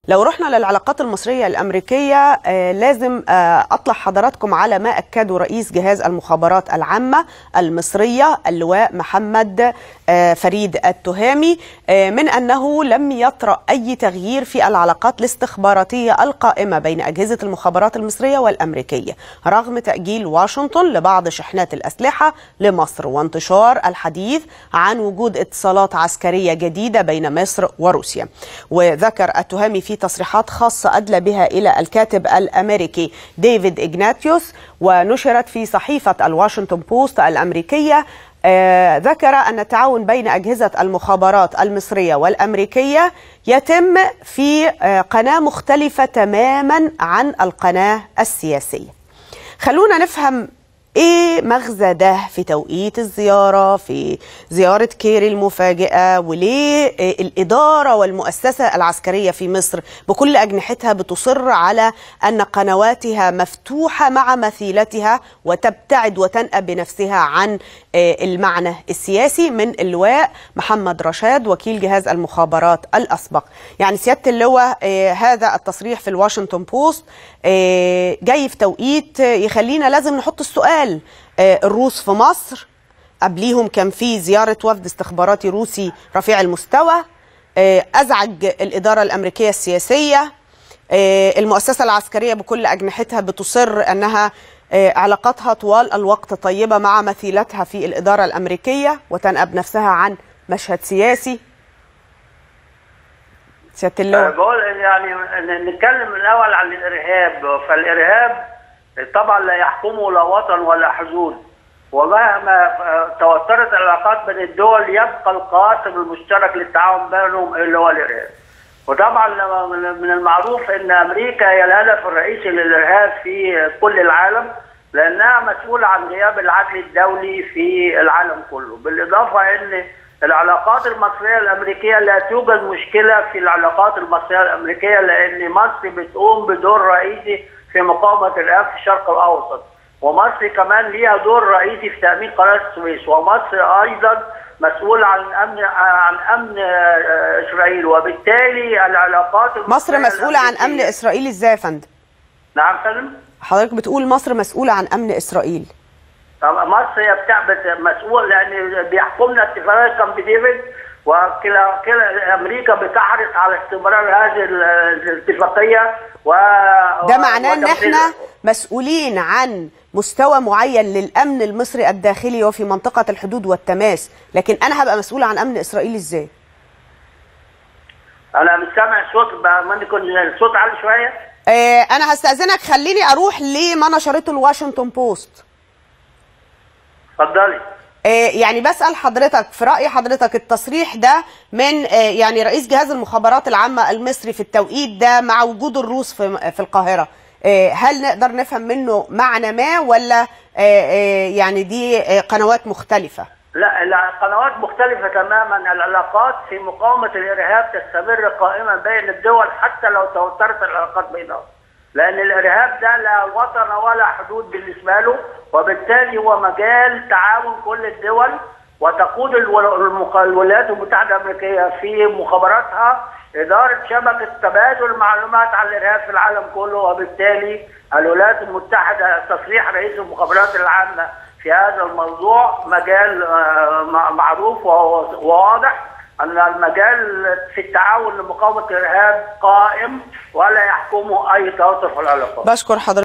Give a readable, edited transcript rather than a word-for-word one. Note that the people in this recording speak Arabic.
لو رحنا للعلاقات المصرية الأمريكية لازم أطلع حضراتكم على ما أكده رئيس جهاز المخابرات العامة المصرية اللواء محمد فريد التهامي من أنه لم يطرأ أي تغيير في العلاقات الاستخباراتية القائمة بين أجهزة المخابرات المصرية والأمريكية رغم تأجيل واشنطن لبعض شحنات الأسلحة لمصر وانتشار الحديث عن وجود اتصالات عسكرية جديدة بين مصر وروسيا. وذكر التهامي في تصريحات خاصة أدلى بها إلى الكاتب الأمريكي ديفيد إغناتيوس ونشرت في صحيفة الواشنطن بوست الأمريكية، ذكر أن التعاون بين أجهزة المخابرات المصرية والأمريكية يتم في قناة مختلفة تماما عن القناة السياسية. خلونا نفهم ايه مغزى ده في توقيت الزيارة، في زيارة كيري المفاجئة، وليه الإدارة والمؤسسة العسكرية في مصر بكل أجنحتها بتصر على أن قنواتها مفتوحة مع مثيلتها وتبتعد وتنأى بنفسها عن المعنى السياسي. من اللواء محمد رشاد وكيل جهاز المخابرات الأسبق. يعني سيادة اللواء هذا التصريح في الواشنطن بوست جاي في توقيت يخلينا لازم نحط السؤال، الروس في مصر قبليهم كان في زيارة وفد استخباراتي روسي رفيع المستوى أزعج الإدارة الأمريكية السياسية. المؤسسة العسكرية بكل أجنحتها بتصر أنها علاقاتها طوال الوقت طيبة مع مثيلتها في الإدارة الأمريكية وتنأب نفسها عن مشهد سياسي. سيادة اللواء بقول يعني نتكلم الأول عن الإرهاب. فالإرهاب طبعا لا يحكمه لا وطن ولا حدود، ومهما توترت العلاقات بين الدول يبقى القاسم المشترك للتعاون بينهم اللي هو الإرهاب. وطبعا من المعروف ان امريكا هي الهدف الرئيسي للارهاب في كل العالم، لانها مسؤوله عن غياب العدل الدولي في العالم كله. بالاضافه ان العلاقات المصريه الامريكيه لا توجد مشكله في العلاقات المصريه الامريكيه، لان مصر بتقوم بدور رئيسي في مقاومه الارهاب في الشرق الاوسط، ومصر كمان ليها دور رئيسي في تامين قناه السويس، ومصر ايضا مسؤول عن امن اسرائيل، وبالتالي العلاقات مصر مسؤوله عن امن اسرائيل ازاي يا فندم؟ نعم فندم؟ حضرتك بتقول مصر مسؤوله عن امن اسرائيل. مصر هي مسؤول لان بيحكمنا اتفاقيه كامب ديفيد، وكلا امريكا بتحرص على استمرار هذه الاتفاقيه ده معناه ان احنا مسؤولين عن مستوى معين للامن المصري الداخلي وفي منطقه الحدود والتماس، لكن انا هبقى مسؤول عن امن اسرائيل ازاي؟ انا مش سامع الصوت، ما يكون الصوت عالي شويه. انا هستاذنك خليني اروح لما نشرته الواشنطن بوست. اتفضلي. يعني بسأل حضرتك في رأي حضرتك التصريح ده من يعني رئيس جهاز المخابرات العامة المصري في التوقيت ده مع وجود الروس في القاهرة، هل نقدر نفهم منه معنى ما ولا يعني دي قنوات مختلفة؟ لا قنوات مختلفة تماما. العلاقات في مقاومة الإرهاب تستمر قائمة بين الدول حتى لو توترت العلاقات بينهم، لأن الإرهاب ده لا وطن ولا حدود بالنسبة له، وبالتالي هو مجال تعاون كل الدول. وتقود الولايات المتحدة الأمريكية في مخابراتها إدارة شبكة تبادل المعلومات عن الإرهاب في العالم كله، وبالتالي الولايات المتحدة تصريح رئيس المخابرات العامة في هذا الموضوع مجال معروف وواضح أن المجال في التعاون لمقاومة الإرهاب قائم ولا يحكمه أي توتر في العلاقات. بشكر حضرتك.